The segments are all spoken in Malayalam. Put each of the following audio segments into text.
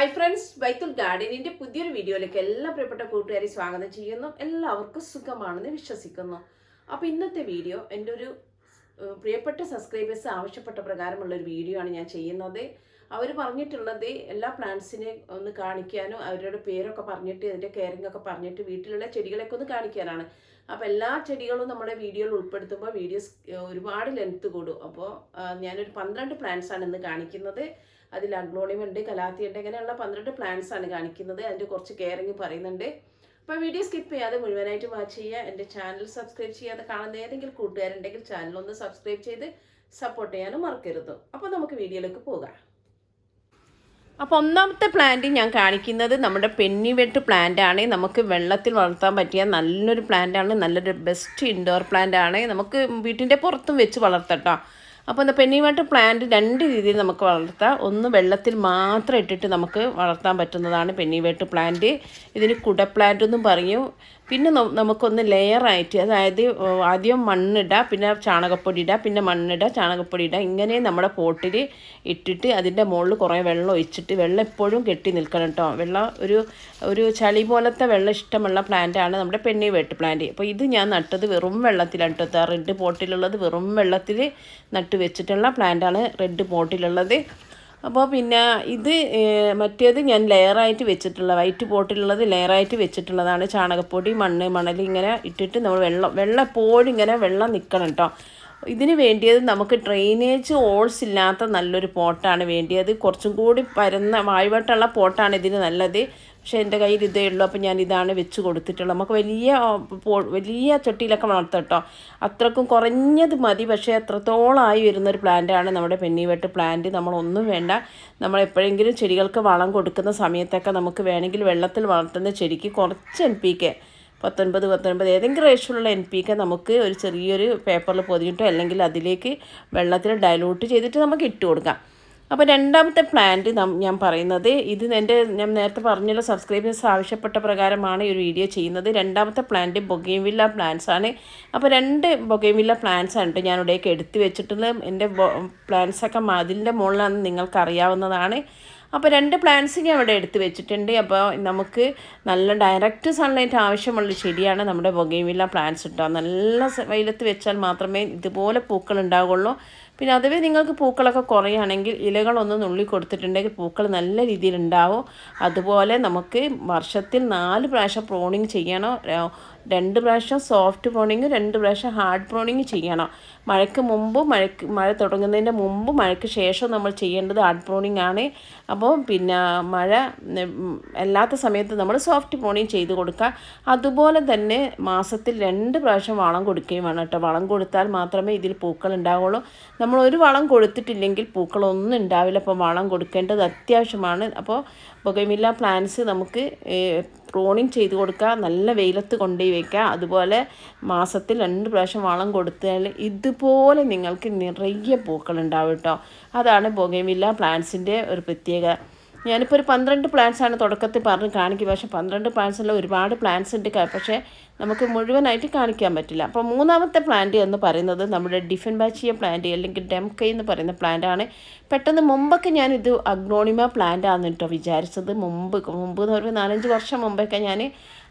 ഹായ് ഫ്രണ്ട്സ്, ബൈത്തുൽ ഗാർഡനിൻ്റെ പുതിയൊരു വീഡിയോയിലേക്ക് എല്ലാ പ്രിയപ്പെട്ട കൂട്ടുകാരെ സ്വാഗതം ചെയ്യുന്നു. എല്ലാവർക്കും സുഖമാണെന്ന് വിശ്വസിക്കുന്നു. അപ്പോൾ ഇന്നത്തെ വീഡിയോ എൻ്റെ ഒരു പ്രിയപ്പെട്ട സബ്സ്ക്രൈബേഴ്സ് ആവശ്യപ്പെട്ട പ്രകാരമുള്ള ഒരു വീഡിയോ ആണ് ഞാൻ ചെയ്യുന്നത്. അവർ പറഞ്ഞിട്ടുള്ളത് എല്ലാ പ്ലാന്റ്സിനെ ഒന്ന് കാണിക്കാനും അവരുടെ പേരൊക്കെ പറഞ്ഞിട്ട് അതിൻ്റെ കെയറിംഗ് ഒക്കെ പറഞ്ഞിട്ട് വീട്ടിലുള്ള ചെടികളൊക്കെ ഒന്ന് കാണിക്കാനാണ്. അപ്പോൾ എല്ലാ ചെടികളും നമ്മുടെ വീഡിയോയിൽ ഉൾപ്പെടുത്തുമ്പോൾ വീഡിയോസ് ഒരുപാട് ലെങ്ത്ത് കൂടും. അപ്പോൾ ഞാനൊരു 12 പ്ലാന്റ്സാണ് ഇന്ന് കാണിക്കുന്നത്. അതിൽ അഗ്ലോണിയം ഉണ്ട്, കലാത്തി ഉണ്ട്, ഇങ്ങനെയുള്ള 12 പ്ലാന്റ്സ് ആണ് കാണിക്കുന്നത്. അതിൻ്റെ കുറച്ച് കെയറിങ് പറയുന്നുണ്ട്. അപ്പോൾ വീഡിയോ സ്കിപ്പ് ചെയ്യാതെ മുഴുവനായിട്ട് വാച്ച് ചെയ്യുക. എൻ്റെ ചാനൽ സബ്സ്ക്രൈബ് ചെയ്യാതെ കാണുന്ന ഏതെങ്കിലും കൂട്ടുകാരുണ്ടെങ്കിൽ ചാനലൊന്ന് സബ്സ്ക്രൈബ് ചെയ്ത് സപ്പോർട്ട് ചെയ്യാനും മറക്കരുത്. അപ്പോൾ നമുക്ക് വീഡിയോയിലേക്ക് പോകാം. അപ്പോൾ ഒന്നാമത്തെ പ്ലാന്റ് ഞാൻ കാണിക്കുന്നത് നമ്മുടെ പെന്നിവെട്ട് പ്ലാന്റ് ആണ്. നമുക്ക് വെള്ളത്തിൽ വളർത്താൻ പറ്റിയ നല്ലൊരു പ്ലാന്റ് ആണ്. നല്ലൊരു ബെസ്റ്റ് ഇൻഡോർ പ്ലാന്റ് ആണ്. നമുക്ക് വീട്ടിൻ്റെ പുറത്തും വെച്ച് വളർത്തട്ടോ. അപ്പോൾ എന്താ പെന്നിവെട്ട് പ്ലാന്റ് 2 രീതിയിൽ നമുക്ക് വളർത്താം. ഒന്ന് വെള്ളത്തിൽ മാത്രം ഇട്ടിട്ട് നമുക്ക് വളർത്താൻ പറ്റുന്നതാണ് പെന്നിവെട്ട് പ്ലാന്റ്. ഇതിന് കുട പ്ലാന്റ് എന്നും പറയും. പിന്നെ നമുക്കൊന്ന് ലെയറായിട്ട്, അതായത് ആദ്യം മണ്ണിടുക, പിന്നെ ചാണകപ്പൊടി ഇടുക, പിന്നെ മണ്ണിടുക, ചാണകപ്പൊടി ഇടുക, ഇങ്ങനെ നമ്മുടെ പോട്ടിൽ ഇട്ടിട്ട് അതിൻ്റെ മുകളിൽ കുറേ വെള്ളം ഒഴിച്ചിട്ട്, വെള്ളം എപ്പോഴും കെട്ടി നിൽക്കണം കേട്ടോ. വെള്ളം ഒരു ചളി പോലത്തെ വെള്ളം ഇഷ്ടമുള്ള പ്ലാന്റാണ് നമ്മുടെ പെന്നിവെട്ട് പ്ലാന്റ്. അപ്പോൾ ഇത് ഞാൻ നട്ടത് വെറും വെള്ളത്തിലാണ് കേട്ടോ. റെഡ് പോട്ടിലുള്ളത് വെറും വെള്ളത്തിൽ നട്ട് വെച്ചിട്ടുള്ള പ്ലാന്റാണ് റെഡ് പോട്ടിലുള്ളത്. അപ്പോൾ പിന്നെ ഇത് മറ്റേത് ഞാൻ ലെയറായിട്ട് വെച്ചിട്ടുള്ള വൈറ്റ് പോട്ടിലുള്ളത് ലെയറായിട്ട് വെച്ചിട്ടുള്ളതാണ്. ചാണകപ്പൊടി, മണൽ ഇങ്ങനെ ഇട്ടിട്ട് നമ്മൾ വെള്ളം എപ്പോഴും ഇങ്ങനെ വെള്ളം നിൽക്കണം കേട്ടോ. ഇതിന് വേണ്ടിയത് നമുക്ക് ഡ്രെയിനേജ് ഹോൾസ് ഇല്ലാത്ത നല്ലൊരു പോട്ടാണ് വേണ്ടിയത്. കുറച്ചും കൂടി പരന്ന വായ്വട്ടുള്ള പോട്ടാണ് ഇതിന് നല്ലത്. പക്ഷേ എൻ്റെ കയ്യിൽ ഇതേ ഉള്ളൂ. അപ്പോൾ ഞാൻ ഇതാണ് വെച്ച് കൊടുത്തിട്ടുള്ളത്. നമുക്ക് വലിയ ചട്ടിയിലൊക്കെ വളർത്താം കേട്ടോ. അത്രക്കും കുറഞ്ഞത് മതി. പക്ഷേ എത്രത്തോളമായി വരുന്നൊരു പ്ലാന്റാണ് നമ്മുടെ പെന്നിവെട്ട് പ്ലാന്റ്. നമ്മളൊന്നും വേണ്ട. നമ്മൾ എപ്പോഴെങ്കിലും ചെടികൾക്ക് വളം കൊടുക്കുന്ന സമയത്തൊക്കെ നമുക്ക് വേണമെങ്കിൽ വെള്ളത്തിൽ വളർത്തുന്ന ചെടിക്ക് കുറച്ച് NPK 19 ഏതെങ്കിലും റേഷ്യോയുള്ള NPK നമുക്ക് ഒരു ചെറിയൊരു പേപ്പറിൽ പൊതിഞ്ഞിട്ടോ അല്ലെങ്കിൽ അതിലേക്ക് വെള്ളത്തിൽ ഡൈലൂട്ട് ചെയ്തിട്ട് നമുക്ക് ഇട്ട് കൊടുക്കാം. അപ്പോൾ രണ്ടാമത്തെ പ്ലാന്റ് ഞാൻ പറയുന്നത്, ഇത് ഞാൻ നേരത്തെ പറഞ്ഞുള്ള സബ്സ്ക്രൈബേഴ്സ് ആവശ്യപ്പെട്ട പ്രകാരമാണ് ഈ ഒരു വീഡിയോ ചെയ്യുന്നത്. രണ്ടാമത്തെ പ്ലാന്റ് ബൊഗെയിൻവില്ല പ്ലാന്റ്സ് ആണ്. അപ്പോൾ 2 ബൊഗെയിൻവില്ല പ്ലാന്റ്സ് ആണ് ഞാൻ ഇവിടേക്ക് എടുത്ത് വെച്ചിട്ടുള്ളത്. എൻ്റെ പ്ലാന്റ്സൊക്കെ മതിലിൻ്റെ മുകളിലാണ്, നിങ്ങൾക്ക് അറിയാവുന്നതാണ്. അപ്പോൾ 2 പ്ലാന്റ്സ് ഞാൻ ഇവിടെ എടുത്ത് വെച്ചിട്ടുണ്ട്. അപ്പോൾ നമുക്ക് നല്ല ഡയറക്റ്റ് സൺലൈറ്റ് ആവശ്യമുള്ള ചെടിയാണ് നമ്മുടെ ബൊഗെയിൻവില്ല പ്ലാന്റ്സ് കേട്ടോ. നല്ല വെയിലത്ത് വെച്ചാൽ മാത്രമേ ഇതുപോലെ പൂക്കൾ ഉണ്ടാവുകയുള്ളൂ. പിന്നെ അതുവേ നിങ്ങൾക്ക് പൂക്കളൊക്കെ കുറയുകയാണെങ്കിൽ ഇലകളൊന്ന് നുള്ളി കൊടുത്തിട്ടുണ്ടെങ്കിൽ പൂക്കൾ നല്ല രീതിയിൽ ഉണ്ടാവും. അതുപോലെ നമുക്ക് വർഷത്തിൽ 4 പ്രാവശ്യം പ്രോണിങ് ചെയ്യണം. 2 പ്രാവശ്യം സോഫ്റ്റ് പ്രോണിങ്, 2 പ്രാവശ്യം ഹാർഡ് പ്രോണിങ് ചെയ്യണം. മഴയ്ക്ക് മുമ്പ്, മഴ തുടങ്ങുന്നതിൻ്റെ മുമ്പ്, മഴയ്ക്ക് ശേഷം നമ്മൾ ചെയ്യേണ്ടത് ഹാർഡ് പ്രോണിങ് ആണ്. അപ്പോൾ പിന്നെ മഴ അല്ലാത്ത സമയത്ത് നമ്മൾ സോഫ്റ്റ് പ്രോണിങ് ചെയ്ത് കൊടുക്കുക. അതുപോലെ തന്നെ മാസത്തിൽ 2 പ്രാവശ്യം വളം കൊടുക്കുകയും വേണം കേട്ടോ. വളം കൊടുത്താൽ മാത്രമേ ഇതിൽ പൂക്കൾ ഉണ്ടാവുള്ളൂ. നമ്മൾ ഒരു വളം കൊടുത്തിട്ടില്ലെങ്കിൽ പൂക്കളൊന്നും ഉണ്ടാവില്ല. അപ്പോൾ വളം കൊടുക്കേണ്ടത് അത്യാവശ്യമാണ്. അപ്പോൾ ബൊഗെയിൻവില്ല പ്ലാന്റ്സ് നമുക്ക് പ്രോണിങ് ചെയ്ത് കൊടുക്കുക, നല്ല വെയിലത്ത് കൊണ്ടുപോയി വയ്ക്കുക. അതുപോലെ മാസത്തിൽ 2 പ്രാവശ്യം വളം കൊടുത്താൽ ഇതുപോലെ നിങ്ങൾക്ക് നിറയെ പൂക്കളുണ്ടാവും കേട്ടോ. അതാണ് ബൊഗെയിൻവില്ല പ്ലാന്റ്സിൻ്റെ ഒരു പ്രത്യേകത. ഞാനിപ്പോൾ ഒരു 12 പ്ലാന്റ്സാണ് തുടക്കത്തിൽ പറഞ്ഞ് കാണിക്കുക. പക്ഷേ 12 പ്ലാന്റ്സിൽ ഒരുപാട് പ്ലാന്റ്സ് ഉണ്ട്. പക്ഷേ നമുക്ക് മുഴുവനായിട്ട് കാണിക്കാൻ പറ്റില്ല. അപ്പോൾ മൂന്നാമത്തെ പ്ലാന്റ് എന്ന് പറയുന്നത് നമ്മുടെ ഡിഫൻബാച്ചിയ പ്ലാന്റ് അല്ലെങ്കിൽ ഡെംകൈ എന്ന് പറയുന്ന പ്ലാന്റാണ്. പെട്ടെന്ന് മുമ്പൊക്കെ ഞാനിത് അഗ്ലോണിമ പ്ലാന്റ് ആണ് കേട്ടോ വിചാരിച്ചത്. മുമ്പ് ഒരു 4-5 വർഷം മുമ്പൊക്കെ ഞാൻ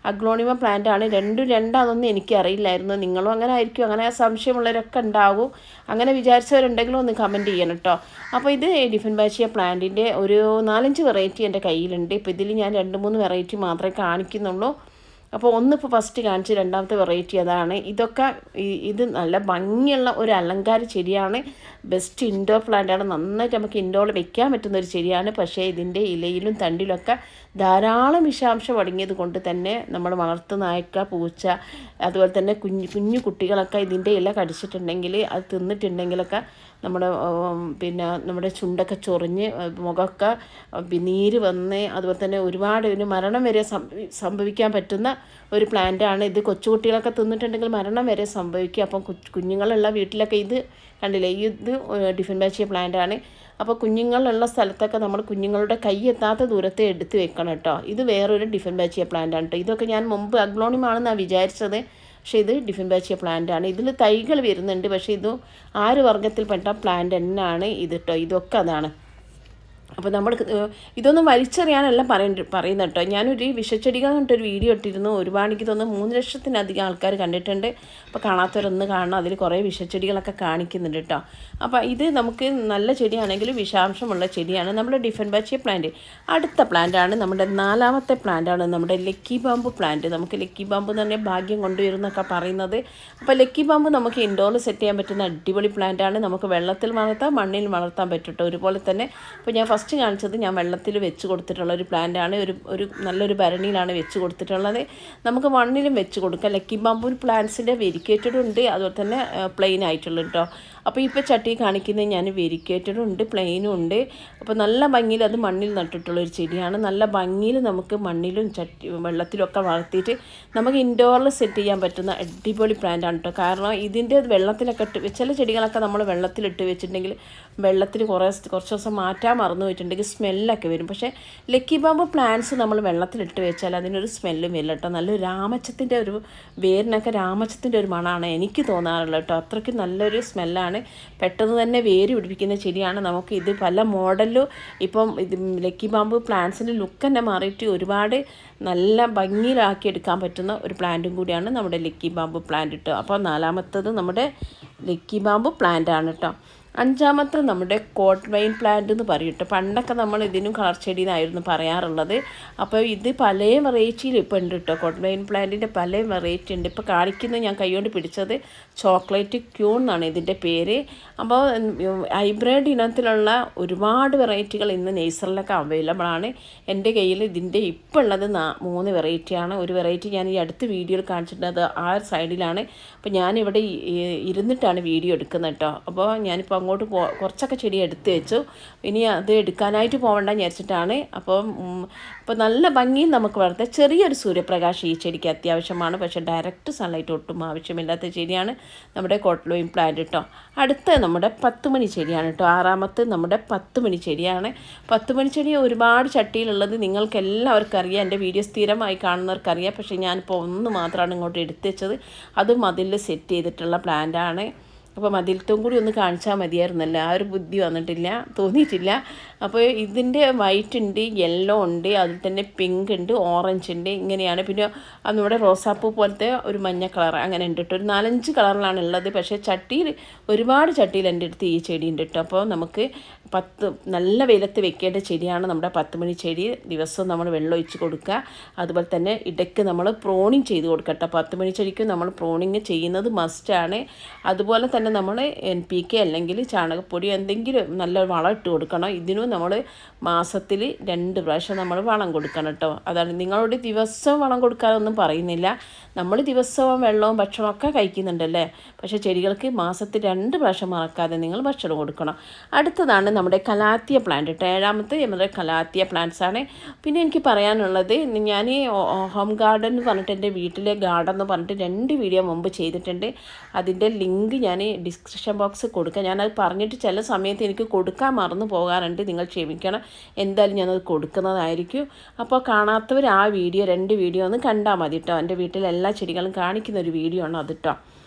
അഗ്ലോണിമ പ്ലാന്റാണ്. രണ്ടാണെന്നൊന്നും എനിക്കറിയില്ലായിരുന്നു. നിങ്ങളും അങ്ങനെ ആയിരിക്കും. അങ്ങനെ സംശയമുള്ളവരൊക്കെ ഉണ്ടാവും. അങ്ങനെ വിചാരിച്ചവരുണ്ടെങ്കിലും ഒന്ന് കമൻറ്റ് ചെയ്യണം കേട്ടോ. അപ്പോൾ ഇത് ഡിഫൻബാച്ചിയ പ്ലാന്റിൻ്റെ ഒരു 4-5 വെറൈറ്റി എൻ്റെ കയ്യിലുണ്ട്. ഇപ്പോൾ ഇതിൽ ഞാൻ 2-3 വെറൈറ്റി മാത്രമേ കാണിക്കുന്നുള്ളൂ. അപ്പോൾ ഒന്നിപ്പോൾ ഫസ്റ്റ് കാണിച്ച്, രണ്ടാമത്തെ വെറൈറ്റി അതാണ്. ഇത് നല്ല ഭംഗിയുള്ള ഒരു അലങ്കാര ചെടിയാണ്. ബെസ്റ്റ് ഇൻഡോർ പ്ലാന്റാണ്. നന്നായിട്ട് നമുക്ക് ഇൻഡോറിൽ വെക്കാൻ പറ്റുന്ന ഒരു ചെടിയാണ്. പക്ഷേ ഇതിൻ്റെ ഇലയിലും തണ്ടിലൊക്കെ ധാരാളം വിഷാംശം അടങ്ങിയത് കൊണ്ട് തന്നെ നമ്മൾ വളർത്തുന്ന നായ്ക്ക, പൂച്ച, അതുപോലെ തന്നെ കുഞ്ഞു കുട്ടികളൊക്കെ ഇതിൻ്റെ ഇല കടിച്ചിട്ടുണ്ടെങ്കിൽ, അത് തിന്നിട്ടുണ്ടെങ്കിലൊക്കെ നമ്മുടെ ചുണ്ടൊക്കെ ചൊറിഞ്ഞ് മുഖമൊക്കെ നീര് വന്ന്, അതുപോലെ തന്നെ ഒരുപാട് മരണം വരെ സംഭവിക്കാൻ പറ്റുന്ന ഒരു പ്ലാന്റാണ് ഇത്. കൊച്ചുകുട്ടികളൊക്കെ തിന്നിട്ടുണ്ടെങ്കിൽ മരണം വരെ സംഭവിക്കും. അപ്പം കുഞ്ഞുങ്ങളുള്ള വീട്ടിലൊക്കെ ഇത് കണ്ടില്ലേ, ഇത് ഡിഫൻബാച്ചിയ പ്ലാന്റാണ്. അപ്പോൾ കുഞ്ഞുങ്ങളുള്ള സ്ഥലത്തൊക്കെ നമ്മൾ കുഞ്ഞുങ്ങളുടെ കൈ എത്താത്ത ദൂരത്തെ എടുത്ത് വെക്കണം കേട്ടോ. ഇത് വേറൊരു ഡിഫൻബാച്ചിയ പ്ലാന്റാണ് കേട്ടോ. ഇതൊക്കെ ഞാൻ മുമ്പ് അഗ്ലോണിമാണെന്നാണ് വിചാരിച്ചത്. പക്ഷേ ഇത് ഡിഫൻബാച്ചിയ പ്ലാന്റാണ്. ഇതിൽ തൈകൾ വരുന്നുണ്ട്. പക്ഷേ ഇത് 6 വർഗ്ഗത്തിൽപ്പെട്ട പ്ലാന്റ് തന്നെയാണ് ഇത് കേട്ടോ. ഇതൊക്കെ അതാണ്. അപ്പോൾ നമ്മൾ ഇതൊന്നും വലിച്ചെറിയാനല്ല പറയുന്നത് കേട്ടോ. ഞാനൊരു വിഷച്ചെടികൾ എന്നിട്ടൊരു വീഡിയോ ഇട്ടിരുന്നു. ഒരുപാട് എനിക്ക് തോന്നുന്നു 3 ലക്ഷത്തിലധികം ആൾക്കാർ കണ്ടിട്ടുണ്ട്. അപ്പോൾ കാണാത്തവരൊന്ന് കാണണം, അതിൽ കുറേ വിഷച്ചെടികളൊക്കെ കാണിക്കുന്നുണ്ട് കേട്ടോ. അപ്പോൾ ഇത് നമുക്ക് നല്ല ചെടിയാണെങ്കിൽ വിഷാംശമുള്ള ചെടിയാണ് നമ്മുടെ ഡിഫൻബാച്ചിയ പ്ലാന്റ്. അടുത്ത പ്ലാന്റാണ് നമ്മുടെ 4ാമത്തെ പ്ലാന്റാണ് നമ്മുടെ ലക്കി ബാമ്പു പ്ലാന്റ്. നമുക്ക് ലക്കി ബാമ്പു തന്നെ ഭാഗ്യം കൊണ്ടുവരുന്നൊക്കെ പറയുന്നത്. അപ്പോൾ ലക്കി ബാമ്പു നമുക്ക് ഇൻഡോറിൽ സെറ്റ് ചെയ്യാൻ പറ്റുന്ന അടിപൊളി പ്ലാന്റാണ്. നമുക്ക് വെള്ളത്തിൽ വളർത്താം, മണ്ണിൽ വളർത്താൻ പറ്റും ഒരുപോലെ തന്നെ. അപ്പോൾ ഞാൻ ഫസ്റ്റ് കാണിച്ചത് ഞാൻ വെള്ളത്തിൽ വെച്ച് കൊടുത്തിട്ടുള്ള ഒരു പ്ലാന്റാണ്. ഒരു നല്ലൊരു ഭരണിയിലാണ് വെച്ച് കൊടുത്തിട്ടുള്ളത്. നമുക്ക് മണ്ണിലും വെച്ച് കൊടുക്കാം. ലക്കി ബാമ്പു പ്ലാന്റ്സിൻ്റെ വെരിക്കേറ്റഡും ഉണ്ട്, അതുപോലെ തന്നെ പ്ലെയിൻ ആയിട്ടുള്ളത് കേട്ടോ. അപ്പോൾ ഇപ്പോൾ ചട്ടി കാണിക്കുന്നത് ഞാൻ വെരിക്കേറ്റഡും ഉണ്ട്, പ്ലെയിനും ഉണ്ട്. അപ്പോൾ നല്ല ഭംഗിയിൽ അത് മണ്ണിൽ നട്ടിട്ടുള്ളൊരു ചെടിയാണ്. നല്ല ഭംഗിയിൽ നമുക്ക് മണ്ണിലും വെള്ളത്തിലൊക്കെ വളർത്തിയിട്ട് നമുക്ക് ഇൻഡോറിൽ സെറ്റ് ചെയ്യാൻ പറ്റുന്ന അടിപൊളി പ്ലാന്റാണ് കേട്ടോ. കാരണം ഇതിൻ്റെ വെള്ളത്തിലൊക്കെ ചില ചെടികളൊക്കെ നമ്മൾ വെള്ളത്തിലിട്ട് വെച്ചിട്ടുണ്ടെങ്കിൽ വെള്ളത്തിൽ കുറച്ച് ദിവസം മാറ്റാൻ മറന്നു പോയിട്ടുണ്ടെങ്കിൽ സ്മെല്ലൊക്കെ വരും. പക്ഷേ ലക്കി ബാമ്പു പ്ലാന്റ്സ് നമ്മൾ വെള്ളത്തിലിട്ട് വെച്ചാൽ അതിനൊരു സ്മെല്ലും വരില്ല കേട്ടോ. നല്ലൊരു രാമച്ചത്തിൻ്റെ ഒരു വേരിനൊക്കെ രാമച്ചത്തിൻ്റെ ഒരു മണമാണ് എനിക്ക് തോന്നാറുള്ളത് കേട്ടോ. അത്രയ്ക്ക് നല്ലൊരു സ്മെല്ലാണ്. പെട്ടെന്ന് തന്നെ വേര് പിടിപ്പിക്കുന്ന ചെടിയാണ്. നമുക്ക് ഇത് പല മോഡലിലും ഇപ്പം ഇത് ലക്കി ബാമ്പു പ്ലാന്റ്സിൻ്റെ ലുക്ക് തന്നെ മാറിയിട്ട് ഒരുപാട് നല്ല ഭംഗിയിലാക്കി എടുക്കാൻ പറ്റുന്ന ഒരു പ്ലാന്റും കൂടിയാണ് നമ്മുടെ ലക്കി ബാമ്പു പ്ലാന്റ് കേട്ടോ. അപ്പോൾ 4ാമത്തത് നമ്മുടെ ലക്കി ബാമ്പു പ്ലാന്റ് ആണ് കേട്ടോ. 5ാമത്തെ നമ്മുടെ കോട്ട് വൈൻ പ്ലാന്റ് എന്ന് പറയും കേട്ടോ. പണ്ടൊക്കെ നമ്മൾ ഇതിനും കളർ ചെടി എന്നായിരുന്നു പറയാറുള്ളത്. അപ്പോൾ ഇത് പല വെറൈറ്റിയിൽ ഇപ്പോൾ ഉണ്ട് കേട്ടോ. കോട്ട് വൈൻ പ്ലാന്റിൻ്റെ പല വെറൈറ്റി ഉണ്ട്. ഇപ്പോൾ കാണിക്കുന്നത് ഞാൻ കൈകൊണ്ട് പിടിച്ചത് ചോക്ലേറ്റ് ക്യൂൺ എന്നാണ് ഇതിൻ്റെ പേര്. അപ്പോൾ ഹൈബ്രിഡ് ഇനത്തിലുള്ള ഒരുപാട് വെറൈറ്റികൾ ഇന്ന് നേഴ്സറിലൊക്കെ അവൈലബിൾ ആണ്. എൻ്റെ കയ്യിൽ ഇതിൻ്റെ ഇപ്പോൾ ഉള്ളത് 3 വെറൈറ്റിയാണ്. ഒരു വെറൈറ്റി ഞാൻ ഈ അടുത്ത വീഡിയോയിൽ കാണിച്ചിട്ടുള്ളത് ആ സൈഡിലാണ്. അപ്പോൾ ഞാനിവിടെ ഇരുന്നിട്ടാണ് വീഡിയോ എടുക്കുന്നത് കേട്ടോ. അപ്പോൾ ഞാനിപ്പോൾ അങ്ങോട്ട് കുറച്ചൊക്കെ ചെടി എടുത്ത് വെച്ചു. ഇനി അത് എടുക്കാനായിട്ട് പോകണ്ട വിചാരിച്ചിട്ടാണ്. അപ്പോൾ നല്ല ഭംഗിയിൽ നമുക്ക് വളർത്താം. ചെറിയൊരു സൂര്യപ്രകാശം ഈ ചെടിക്ക് അത്യാവശ്യമാണ്. പക്ഷേ ഡയറക്റ്റ് സൺലൈറ്റ് ഒട്ടും ആവശ്യമില്ലാത്ത ചെടിയാണ് നമ്മുടെ കോട്ട്ലോയിൻ പ്ലാന്റ് കേട്ടോ. അടുത്ത നമ്മുടെ 10 മണി ചെടിയാണ് കേട്ടോ. 6ാമത്തെ നമ്മുടെ 10 മണി ചെടിയാണ്. 10 മണി ചെടി ഒരുപാട് ചട്ടിയിലുള്ളത് നിങ്ങൾക്ക് എല്ലാവർക്കും അറിയാം. എൻ്റെ വീഡിയോ സ്ഥിരമായി കാണുന്നവർക്കറിയാം. പക്ഷേ ഞാനിപ്പോൾ ഒന്ന് മാത്രമാണ് ഇങ്ങോട്ട് എടുത്ത് വെച്ചത്. അതും അതിൽ സെറ്റ് ചെയ്തിട്ടുള്ള പ്ലാന്റാണ്. അപ്പോൾ മതിലത്തും കൂടി ഒന്ന് കാണിച്ചാൽ മതിയായിരുന്നല്ലോ. ആ ഒരു ബുദ്ധി തോന്നിയിട്ടില്ല. അപ്പോൾ ഇതിൻ്റെ വൈറ്റ് ഉണ്ട്, യെല്ലോ ഉണ്ട്, അതിൽ തന്നെ പിങ്ക് ഉണ്ട്, ഓറഞ്ച് ഉണ്ട്, ഇങ്ങനെയാണ്. പിന്നെ നമ്മുടെ റോസാപ്പൂ പോലത്തെ ഒരു മഞ്ഞ കളർ അങ്ങനെ ഉണ്ട് കേട്ടോ. ഒരു 4-5 കളറിലാണ് ഉള്ളത്. പക്ഷേ ചട്ടിയിൽ ഒരുപാട് ചട്ടിയിൽ എൻ്റെ അടുത്ത് ഈ ചെടി ഉണ്ട് കേട്ടോ. അപ്പോൾ നമുക്ക് നല്ല വെയിലത്ത് വെക്കേണ്ട ചെടിയാണ് നമ്മുടെ 10 മണി ചെടി. ദിവസവും നമ്മൾ വെള്ളം ഒഴിച്ച് കൊടുക്കുക. അതുപോലെ തന്നെ ഇടയ്ക്ക് നമ്മൾ പ്രോണിങ് ചെയ്ത് കൊടുക്കുക കേട്ടോ. 10 മണി ചെടിക്ക് നമ്മൾ പ്രോണിങ് ചെയ്യുന്നത് മസ്റ്റാണ്. അതുപോലെ തന്നെ നമ്മൾ NPK അല്ലെങ്കിൽ ചാണകപ്പൊടി എന്തെങ്കിലും നല്ല വളം ഇട്ട് കൊടുക്കണം. ഇതിനും നമ്മൾ മാസത്തിൽ 2 പ്രാവശ്യം നമ്മൾ വളം കൊടുക്കണം കേട്ടോ. അതാണ് നിങ്ങളോട് ദിവസവും വളം കൊടുക്കാനൊന്നും പറയുന്നില്ല. നമ്മൾ ദിവസവും വെള്ളവും ഭക്ഷണമൊക്കെ കഴിക്കുന്നുണ്ടല്ലേ. പക്ഷേ ചെടികൾക്ക് മാസത്തിൽ 2 പ്രാവശ്യം മറക്കാതെ നിങ്ങൾ ഭക്ഷണം കൊടുക്കണം. അടുത്തതാണ് നമ്മുടെ കലാത്തിയ പ്ലാന്റ് കേട്ടോ. 7ാമത്തെ നമ്മുടെ കലാത്തിയ പ്ലാന്റ്സ് ആണ്. പിന്നെ എനിക്ക് പറയാനുള്ളത്, ഞാൻ ഹോം ഗാർഡൻ എന്ന് പറഞ്ഞിട്ട് എൻ്റെ വീട്ടിലെ ഗാർഡൻ എന്ന് പറഞ്ഞിട്ട് 2 വീഡിയോ മുമ്പ് ചെയ്തിട്ടുണ്ട്. അതിൻ്റെ ലിങ്ക് ഞാൻ ഡിസ്ക്രിപ്ഷൻ ബോക്സ് കൊടുക്കാം. ഞാനത് പറഞ്ഞിട്ട് ചില സമയത്ത് എനിക്ക് കൊടുക്കാൻ മറന്നു പോകാറുണ്ട്. നിങ്ങൾ ക്ഷമിക്കണം. എന്തായാലും ഞാനത് കൊടുക്കുന്നതായിരിക്കും. അപ്പോൾ കാണാത്തവർ ആ വീഡിയോ 2 വീഡിയോ ഒന്ന് കണ്ടാൽ മതി കേട്ടോ. എൻ്റെ വീട്ടിലെ എല്ലാ ചെടികളും കാണിക്കുന്ന ഒരു വീഡിയോ ആണ് അത് കേട്ടോ.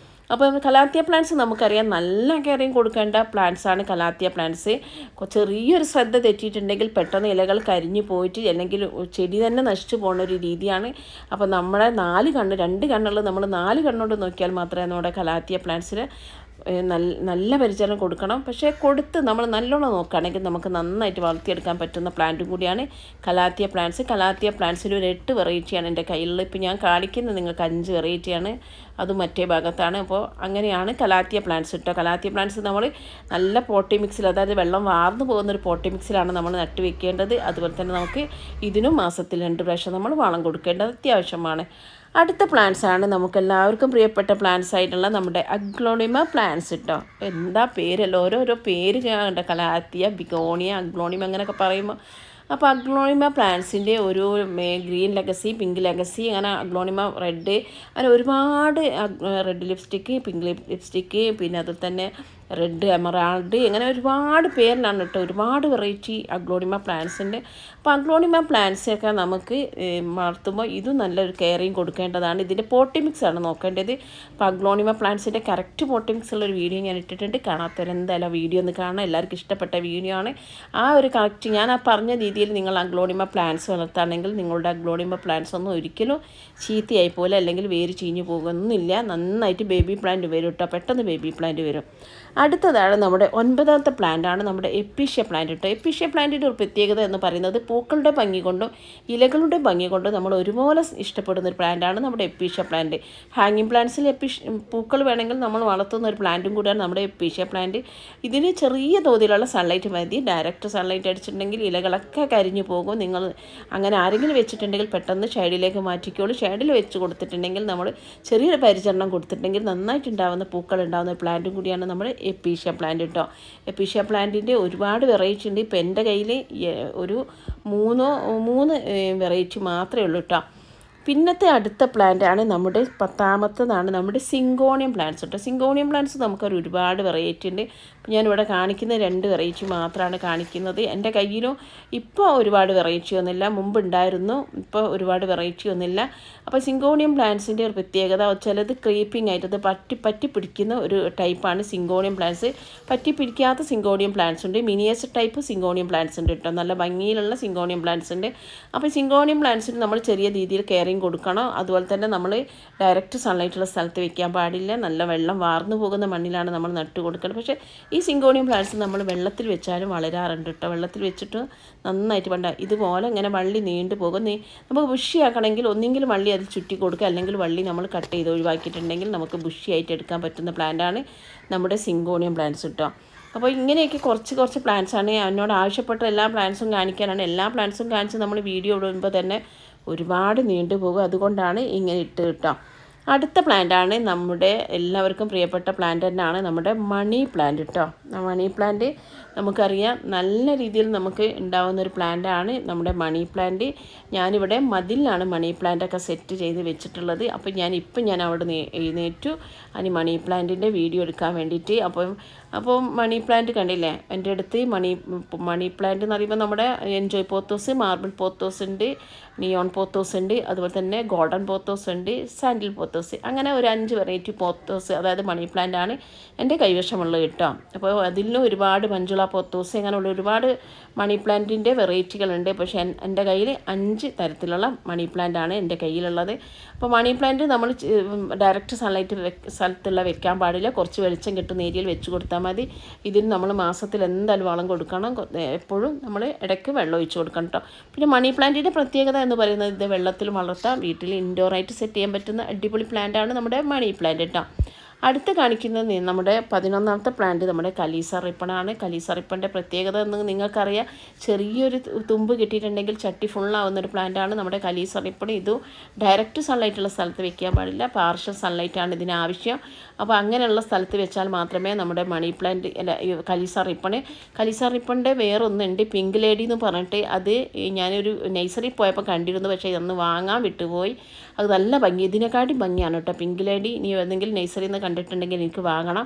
അപ്പോൾ കലാത്തിയ പ്ലാന്റ്സ് നമുക്കറിയാം നല്ല കെയറിങ് കൊടുക്കേണ്ട പ്ലാന്റ്സാണ് കലാത്തിയ പ്ലാന്റ്സ്. ചെറിയൊരു ശ്രദ്ധ തെറ്റിയിട്ടുണ്ടെങ്കിൽ പെട്ടെന്ന് ഇലകൾ കരിഞ്ഞു പോയിട്ട് അല്ലെങ്കിൽ ചെടി തന്നെ നശിച്ചു പോകുന്ന ഒരു രീതിയാണ്. അപ്പോൾ നമ്മുടെ 2 കണ്ണുകൾ നമ്മൾ 4 കണ്ണോട് നോക്കിയാൽ മാത്രമേ നമ്മുടെ കലാത്തിയ പ്ലാന്റ്സിന് നല്ല പരിചരണം കൊടുക്കണം. പക്ഷേ നമ്മൾ നല്ലോണം നോക്കുകയാണെങ്കിൽ നമുക്ക് നന്നായിട്ട് വളർത്തിയെടുക്കാൻ പറ്റുന്ന പ്ലാന്റും കൂടിയാണ് കലാത്തിയ പ്ലാന്റ്സ്. കലാത്തിയ പ്ലാന്റ്സിൽ ഒരു 8 വെറൈറ്റിയാണ് എൻ്റെ കയ്യിലുള്ള. ഇപ്പോൾ ഞാൻ കാണിക്കുന്നത് നിങ്ങൾക്ക് 5 വെറൈറ്റിയാണ്, അത് മറ്റേ ഭാഗത്താണ്. അപ്പോൾ അങ്ങനെയാണ് കലാത്തിയ പ്ലാന്റ്സ് കേട്ടോ. കലാത്തിയ പ്ലാന്റ്സ് നമ്മൾ നല്ല പോട്ടി മിക്സിൽ, അതായത് വെള്ളം വാർന്നു പോകുന്നൊരു പോട്ടി മിക്സിലാണ് നമ്മൾ നട്ട് വെക്കേണ്ടത്. അതുപോലെ തന്നെ നമുക്ക് ഇതിനും മാസത്തിൽ 2 പ്രാവശ്യം നമ്മൾ വളം കൊടുക്കേണ്ടത് അത്യാവശ്യമാണ്. അടുത്ത പ്ലാന്റ്സാണ് നമുക്കെല്ലാവർക്കും പ്രിയപ്പെട്ട പ്ലാന്റ്സ് ആയിട്ടുള്ള നമ്മുടെ അഗ്ലോണിമ പ്ലാന്റ്സ് കേട്ടോ. എന്താ പേരല്ലോ, ഓരോരോ പേര് കണ്ട, കലാത്തിയ, ബിഗോണിയ, അഗ്ലോണിമ അങ്ങനെയൊക്കെ പറയുമ്പോൾ. അപ്പോൾ അഗ്ലോണിമ പ്ലാന്റ്സിൻ്റെ ഒരു ഗ്രീൻ ലെഗസി, പിങ്ക് ലെഗസി, അങ്ങനെ അഗ്ലോണിമ റെഡ്, അങ്ങനെ ഒരുപാട് റെഡ് ലിപ്സ്റ്റിക്ക്, പിങ്ക് ലിപ്സ്റ്റിക്ക്, പിന്നെ അതിൽ തന്നെ റെഡ് എമറാൾഡ്, ഇങ്ങനെ ഒരുപാട് പേരിലാണ് കേട്ടോ, ഒരുപാട് വെറൈറ്റി അഗ്ലോണിമ പ്ലാന്റ്സിൻ്റെ. അപ്പോൾ അഗ്ലോണിമ പ്ലാന്റ്സൊക്കെ നമുക്ക് വളർത്തുമ്പോൾ ഇതും നല്ലൊരു കെയറിങ് കൊടുക്കേണ്ടതാണ്. ഇതിൻ്റെ പോട്ടി മിക്സാണ് നോക്കേണ്ടത്. അപ്പോൾ അഗ്ലോണിമ പ്ലാന്റ്സിൻ്റെ കറക്റ്റ് പോട്ടി മിക്സ് ഉള്ളൊരു വീഡിയോ ഞാൻ ഇട്ടിട്ടുണ്ട്. കാണാത്തവരെന്തായാലും വീഡിയോ ഒന്ന് കാണാം. എല്ലാവർക്കും ഇഷ്ടപ്പെട്ട വീഡിയോ ആണ്. ആ ഒരു കറക്റ്റ് ഞാൻ ആ പറഞ്ഞ രീതിയിൽ നിങ്ങൾ അഗ്ലോണിമ പ്ലാന്റ്സ് വളർത്തുകയാണെങ്കിൽ നിങ്ങളുടെ അഗ്ലോണിമ പ്ലാന്റ്സ് ഒന്നും ഒരിക്കലും ചീത്തയായി പോലെ അല്ലെങ്കിൽ വേര് ചീഞ്ഞു പോകുന്നില്ല. നന്നായിട്ട് ബേബി പ്ലാന്റ് വരും കേട്ടോ, പെട്ടെന്ന് ബേബി പ്ലാന്റ് വരും. അടുത്തതാണ് നമ്മുടെ 9ാമത്തെ പ്ലാന്റാണ് നമ്മുടെ എപ്പീഷ്യ പ്ലാന്റ് കേട്ടോ. എപ്പീഷ്യ പ്ലാന്റിൻ്റെ ഒരു പ്രത്യേകത എന്ന് പറയുന്നത് പൂക്കളുടെ ഭംഗി കൊണ്ടും ഇലകളുടെ ഭംഗി കൊണ്ടും നമ്മൾ ഒരുപോലെ ഇഷ്ടപ്പെടുന്ന ഒരു പ്ലാന്റാണ് നമ്മുടെ എപ്പീഷ്യ പ്ലാന്റ്. ഹാങ്ങിങ് പ്ലാന്റ്സിൽ പൂക്കൾ വേണമെങ്കിൽ നമ്മൾ വളർത്തുന്ന ഒരു പ്ലാന്റും കൂടിയാണ് നമ്മുടെ എപ്പീഷ്യ പ്ലാന്റ്. ഇതിന് ചെറിയ തോതിലുള്ള സൺലൈറ്റ് മതി. ഡയറക്റ്റ് സൺലൈറ്റ് അടിച്ചിട്ടുണ്ടെങ്കിൽ ഇലകളൊക്കെ കരിഞ്ഞു പോകും. നിങ്ങൾ അങ്ങനെ ആരെങ്കിലും വെച്ചിട്ടുണ്ടെങ്കിൽ പെട്ടെന്ന് ഷെയ്ഡിലേക്ക് മാറ്റിക്കോളൂ. ഷെയ്ഡിൽ വെച്ച് കൊടുത്തിട്ടുണ്ടെങ്കിൽ നമ്മൾ ചെറിയൊരു പരിചരണം കൊടുത്തിട്ടുണ്ടെങ്കിൽ നന്നായിട്ടുണ്ടാകുന്ന പൂക്കൾ ഉണ്ടാകുന്ന പ്ലാന്റും കൂടിയാണ് നമ്മുടെ എപ്പീഷ്യ പ്ലാന്റ് കേട്ടോ. എപ്പീഷ്യ പ്ലാന്റിൻ്റെ ഒരുപാട് വെറൈറ്റി ഉണ്ട്. ഇപ്പം എൻ്റെ കയ്യിൽ ഒരു മൂന്ന് വെറൈറ്റി മാത്രമേ ഉള്ളൂ കേട്ടോ. പിന്നത്തെ അടുത്ത പ്ലാന്റാണ് നമ്മുടെ 10ാമത്തതാണ് നമ്മുടെ സിങ്കോണിയം പ്ലാന്റ്സ് കേട്ടോ. സിങ്കോണിയം പ്ലാന്റ്സ് നമുക്കൊരു ഒരുപാട് വെറൈറ്റി ഉണ്ട്. ഞാനിവിടെ കാണിക്കുന്ന 2 വെറൈറ്റി മാത്രമാണ് കാണിക്കുന്നത്. എൻ്റെ കയ്യിലും ഇപ്പോൾ ഒരുപാട് വെറൈറ്റി ഒന്നുമില്ല, മുമ്പുണ്ടായിരുന്നു, ഇപ്പോൾ ഒരുപാട് വെറൈറ്റി ഒന്നുമില്ല. അപ്പോൾ സിങ്കോണിയം പ്ലാന്റ്സിൻ്റെ ഒരു പ്രത്യേകത ചിലത് ക്രീപ്പിംഗ് ആയിട്ട് അത് പറ്റി പിടിക്കുന്ന ഒരു ടൈപ്പാണ് സിങ്കോണിയം പ്ലാന്റ്സ്. പറ്റി പിടിക്കാത്ത സിങ്കോണിയം പ്ലാന്റ്സ് ഉണ്ട്. മിനിയേച്ചർ ടൈപ്പ് സിങ്കോണിയം പ്ലാന്റ്സ് ഉണ്ട് കേട്ടോ. നല്ല ഭംഗിയിലുള്ള സിങ്കോണിയം പ്ലാന്റ്സ് ഉണ്ട്. അപ്പോൾ സിങ്കോണിയം പ്ലാന്റ്സിന് നമ്മൾ ചെറിയ രീതിയിൽ കെയറിങ് കൊടുക്കണം. അതുപോലെ തന്നെ നമ്മൾ ഡയറക്റ്റ് സൺലൈറ്റുള്ള സ്ഥലത്ത് വെക്കാൻ പാടില്ല. നല്ല വെള്ളം വാർന്നു പോകുന്ന മണ്ണിലാണ് നമ്മൾ നട്ടു കൊടുക്കുന്നത്. പക്ഷേ ഈ സിങ്കോണിയം പ്ലാന്റ്സ് നമ്മൾ വെള്ളത്തിൽ വെച്ചാലും വളരാറുണ്ട് കേട്ടോ. വെള്ളത്തിൽ വെച്ചിട്ട് നന്നായിട്ട് ഇതുപോലെ ഇങ്ങനെ വള്ളി നീണ്ടു പോകും. നമുക്ക് ബുഷിയാക്കണമെങ്കിൽ ഒന്നെങ്കിൽ വള്ളി അതിൽ ചുറ്റി കൊടുക്കുക, അല്ലെങ്കിൽ വള്ളി നമ്മൾ കട്ട് ചെയ്ത് ഒഴിവാക്കിയിട്ടുണ്ടെങ്കിൽ നമുക്ക് ബുഷിയായിട്ട് എടുക്കാൻ പറ്റുന്ന പ്ലാന്റാണ് നമ്മുടെ സിങ്കോണിയം പ്ലാന്റ്സ് കേട്ടോ. അപ്പോൾ ഇങ്ങനെയൊക്കെ കുറച്ച് പ്ലാന്റ്സാണ് എന്നോട് ആവശ്യപ്പെട്ട എല്ലാ പ്ലാന്റ്സും കാണിക്കാനാണ്. എല്ലാ പ്ലാന്റ്സും കാണിച്ച് നമ്മൾ വീഡിയോ ഇടുമ്പോൾ തന്നെ ഒരുപാട് നീണ്ടു പോകും. അതുകൊണ്ടാണ് ഇങ്ങനെ ഇട്ട് കേട്ടോ. അടുത്ത പ്ലാന്റാണ് നമ്മുടെ എല്ലാവർക്കും പ്രിയപ്പെട്ട പ്ലാന്റ് തന്നെയാണ് നമ്മുടെ മണി പ്ലാന്റ് കേട്ടോ. മണി പ്ലാന്റ് നമുക്കറിയാം നല്ല രീതിയിൽ നമുക്ക് ഉണ്ടാകുന്നൊരു പ്ലാന്റാണ് നമ്മുടെ മണി പ്ലാന്റ്. ഞാനിവിടെ മതിലിലാണ് മണി പ്ലാന്റൊക്കെ സെറ്റ് ചെയ്ത് വെച്ചിട്ടുള്ളത്. അപ്പോൾ ഞാൻ അവിടെ എഴുന്നേറ്റു അതിന് മണി പ്ലാന്റിൻ്റെ വീഡിയോ എടുക്കാൻ വേണ്ടിയിട്ട്. അപ്പോൾ മണി പ്ലാന്റ് കണ്ടില്ലേ, എൻ്റെ അടുത്ത് മണി പ്ലാന്റ് എന്ന് പറയുമ്പോൾ നമ്മുടെ എൻജോയ് പോത്തോസ്, മാർബിൾ പോത്തോസ് ഉണ്ട്, നിയോൺ പോത്തോസ് ഉണ്ട്, അതുപോലെ തന്നെ ഗോൾഡൻ പോത്തോസ് ഉണ്ട്, സാൻഡിൽ പോത്തോസ്, അങ്ങനെ ഒരു 5 വെറൈറ്റി പോത്തോസ് അതായത് മണി പ്ലാന്റ് ആണ് എൻ്റെ കൈവശമുള്ളത് കേട്ടോ. അപ്പോൾ അതിലും ഒരുപാട് മഞ്ജുള പോത്തോസ് അങ്ങനെയുള്ള ഒരുപാട് മണി പ്ലാന്റിൻ്റെ വെറൈറ്റികളുണ്ട്. പക്ഷേ എൻ്റെ കയ്യിൽ 5 തരത്തിലുള്ള മണി പ്ലാന്റ് ആണ് എൻ്റെ കയ്യിലുള്ളത്. അപ്പോൾ മണി പ്ലാന്റ് നമ്മൾ ഡയറക്റ്റ് സ്ഥലത്തുള്ള വെക്കാൻ പാടില്ല. കുറച്ച് വെളിച്ചം കിട്ടുന്ന ഏരിയയിൽ വെച്ച് കൊടുത്താൽ മതി. ഇതിന് നമ്മൾ മാസത്തിൽ എന്തായാലും വളം കൊടുക്കണം. എപ്പോഴും നമ്മൾ ഇടയ്ക്ക് വെള്ളം ഒഴിച്ച് കൊടുക്കണം കേട്ടോ. പിന്നെ മണി പ്ലാന്റിൻ്റെ പ്രത്യേകത എന്ന് പറയുന്നത് ഇത് വെള്ളത്തിൽ വളർത്താം, വീട്ടിൽ ഇൻഡോറായിട്ട് സെറ്റ് ചെയ്യാൻ പറ്റുന്ന അടിപൊളി പ്ലാന്റാണ് നമ്മുടെ മണി പ്ലാന്റ് കേട്ടോ. അടുത്ത് കാണിക്കുന്നത് നമ്മുടെ 11ാമത്തെ പ്ലാന്റ് നമ്മുടെ കലീസ റിപ്പണാണ്. കലീസ റിപ്പണിൻ്റെ പ്രത്യേകത എന്ന് നിങ്ങൾക്കറിയാം, ചെറിയൊരു തുമ്പ് കിട്ടിയിട്ടുണ്ടെങ്കിൽ ചട്ടി ഫുള്ളാവുന്നൊരു പ്ലാന്റാണ് നമ്മുടെ കലീസ റിപ്പൺ. ഇതും ഡയറക്റ്റ് സൺലൈറ്റുള്ള സ്ഥലത്ത് വെക്കാൻ പാടില്ല, പാർഷ്യൽ സൺലൈറ്റാണ് ഇതിന് ആവശ്യം. അപ്പോൾ അങ്ങനെയുള്ള സ്ഥലത്ത് വെച്ചാൽ മാത്രമേ നമ്മുടെ മണി പ്ലാന്റ് കലീസ റിപ്പണിൻ്റെ വേറൊന്നുണ്ട് പിങ്ക് ലേഡി എന്ന് പറഞ്ഞിട്ട്. അത് ഞാനൊരു നഴ്സറി പോയപ്പോൾ കണ്ടിരുന്നു, പക്ഷേ ഇതൊന്ന് വാങ്ങാൻ വിട്ടുപോയി. അത് നല്ല ഭംഗി, ഇതിനെക്കാട്ടി ഭംഗിയാണ് കേട്ടോ പിങ്ക് ലേഡി. ഇനി ഏതെങ്കിലും നഴ്സറിയിൽ നിന്ന് കണ്ടിട്ടുണ്ടെങ്കിൽ എനിക്ക് വാങ്ങണം.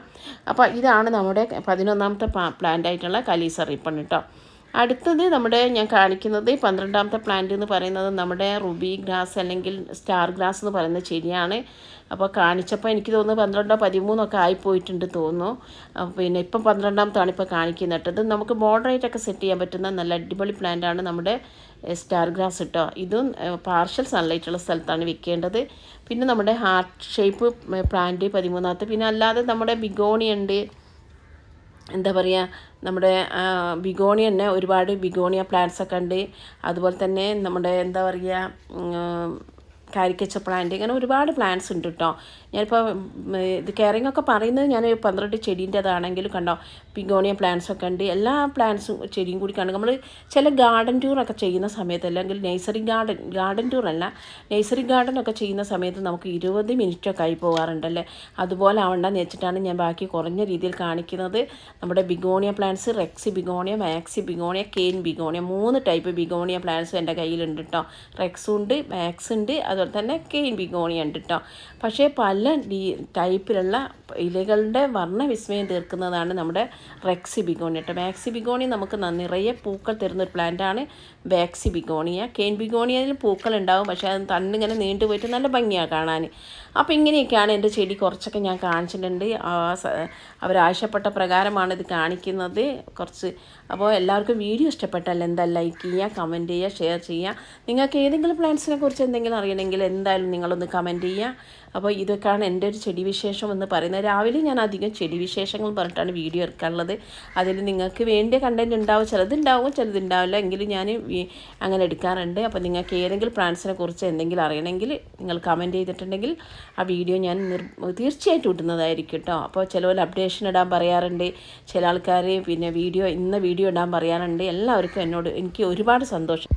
അപ്പോൾ ഇതാണ് നമ്മുടെ 11ാമത്തെ പ്ലാന്റ് ആയിട്ടുള്ള കലീസ റിപ്പൺ കേട്ടോ. അടുത്തത് ഞാൻ കാണിക്കുന്നത് 12ാമത്തെ പ്ലാന്റ് എന്ന് പറയുന്നത് നമ്മുടെ റുബി ഗ്രാസ് അല്ലെങ്കിൽ സ്റ്റാർ ഗ്രാസ് എന്ന് പറയുന്ന ചെടിയാണ്. അപ്പോൾ കാണിച്ചപ്പോൾ എനിക്ക് തോന്നുന്നു 12 13 ഒക്കെ ആയിപ്പോയിട്ടുണ്ട് തോന്നുന്നു. പിന്നെ ഇപ്പം 12ാമത്താണ് ഇപ്പോൾ കാണിക്കുന്നത്. ഇത് നമുക്ക് മോഡറേറ്റൊക്കെ സെറ്റ് ചെയ്യാൻ പറ്റുന്ന നല്ല അടിപൊളി പ്ലാന്റാണ് നമ്മുടെ സ്റ്റാർ ഗ്രാസ് കേട്ടോ. ഇതും പാർഷ്യൽ സൺലൈറ്റുള്ള സ്ഥലത്താണ് വെക്കേണ്ടത്. പിന്നെ നമ്മുടെ ഹാർട്ട് ഷേപ്പ് പ്ലാന്റ് 13ാമത്തെ. പിന്നെ അല്ലാതെ നമ്മുടെ ബിഗോണിയ ഉണ്ട്, എന്താ പറയുക, നമ്മുടെ ബിഗോണിയ തന്നെ ഒരുപാട് ബിഗോണിയ പ്ലാന്റ്സൊക്കെ ഉണ്ട്. അതുപോലെ തന്നെ നമ്മുടെ എന്താ പറയുക കാരിക്കച്ച പ്ലാന്റ്, ഇങ്ങനെ ഒരുപാട് പ്ലാന്റ്സ് ഉണ്ട് കേട്ടോ. ഞാനിപ്പോൾ ഇത് കെയറിങ് ഒക്കെ പറയുന്നത് ഞാൻ 12 ചെടീൻ്റെതാണെങ്കിലും കണ്ടോ ബിഗോണിയ പ്ലാന്റ്സൊക്കെ ഉണ്ട്. എല്ലാ പ്ലാന്റ്സും ചെടിയും കൂടി കണ്ട് നമ്മൾ ചില ഗാർഡൻ ടൂറൊക്കെ ചെയ്യുന്ന സമയത്ത്, അല്ലെങ്കിൽ ഗാർഡൻ ടൂറല്ല നഴ്സറി ഗാർഡനൊക്കെ ചെയ്യുന്ന സമയത്ത് നമുക്ക് 20 മിനിറ്റൊക്കെ ആയി പോകാറുണ്ടല്ലേ. അതുപോലെ ആവണ്ടെന്ന് വെച്ചിട്ടാണ് ഞാൻ ബാക്കി കുറഞ്ഞ രീതിയിൽ കാണിക്കുന്നത്. നമ്മുടെ begonia plants rex begonia, maxi begonia, cane begonia, 3 type begonia plants എൻ്റെ കയ്യിലുണ്ട് കേട്ടോ. റെക്സും ഉണ്ട്, മാക്സ് ഉണ്ട്, അതുപോലെ തന്നെ കെയിൻ ബിഗോണിയ ഉണ്ട് കേട്ടോ. പക്ഷേ പല ടൈപ്പിലുള്ള ഇലകളുടെ വർണ്ണവിസ്മയം തീർക്കുന്നതാണ് നമ്മുടെ റെക്സി ബിഗോണിയ കേട്ടോ. വാക്സി ബിഗോണിയ നമുക്ക് നിറയെ പൂക്കൾ തരുന്നൊരു പ്ലാന്റാണ് വാക്സി ബിഗോണിയ. കെയിൻ ബിഗോണിയയിൽ പൂക്കൾ ഉണ്ടാവും, പക്ഷേ അത് തന്നിങ്ങനെ നീണ്ടുപോയിട്ട് നല്ല ഭംഗിയാണ് കാണാൻ. അപ്പോൾ ഇങ്ങനെയൊക്കെയാണ് എൻ്റെ ചെടി. കുറച്ചൊക്കെ ഞാൻ കാണിച്ചിട്ടുണ്ട്. അവരാവശ്യപ്പെട്ട പ്രകാരമാണ് ഇത് കാണിക്കുന്നത് കുറച്ച്. അപ്പോൾ എല്ലാവർക്കും വീഡിയോ ഇഷ്ടപ്പെട്ടാൽ എന്താ ലൈക്ക് ചെയ്യുക, കമൻറ്റ് ചെയ്യുക, ഷെയർ ചെയ്യുക. നിങ്ങൾക്ക് ഏതെങ്കിലും പ്ലാന്റ്സിനെ കുറിച്ച് എന്തെങ്കിലും അറിയണമെങ്കിൽ എന്തായാലും നിങ്ങളൊന്ന് കമൻറ്റ് ചെയ്യുക. അപ്പോൾ ഇതൊക്കെയാണ് എൻ്റെ ഒരു ചെടി വിശേഷം എന്ന് പറയുന്നത്. രാവിലെ ഞാൻ അധികം ചെടി വിശേഷങ്ങൾ പറഞ്ഞിട്ടാണ് വീഡിയോ എടുക്കാനുള്ളത്. അതിൽ നിങ്ങൾക്ക് വേണ്ടിയ കണ്ടൻറ്റ് ഉണ്ടാവും, ചിലതുണ്ടാവും ചിലതുണ്ടാവില്ല, എങ്കിലും ഞാൻ അങ്ങനെ എടുക്കാറുണ്ട്. അപ്പോൾ നിങ്ങൾക്ക് ഏതെങ്കിലും പ്ലാന്റ്സിനെ കുറിച്ച് എന്തെങ്കിലും അറിയണമെങ്കിൽ നിങ്ങൾ കമൻറ്റ് ചെയ്തിട്ടുണ്ടെങ്കിൽ ആ വീഡിയോ ഞാൻ തീർച്ചയായിട്ടും ഇടുന്നതായിരിക്കും കേട്ടോ. അപ്പോൾ ചിലവർ അപ്ഡേഷൻ ഇടാൻ പറയാറുണ്ട്, ചില ആൾക്കാർ പിന്നെ ഇന്ന വീഡിയോ ഇടാൻ പറയാറുണ്ട്. എല്ലാവർക്കും എനിക്ക് ഒരുപാട് സന്തോഷം.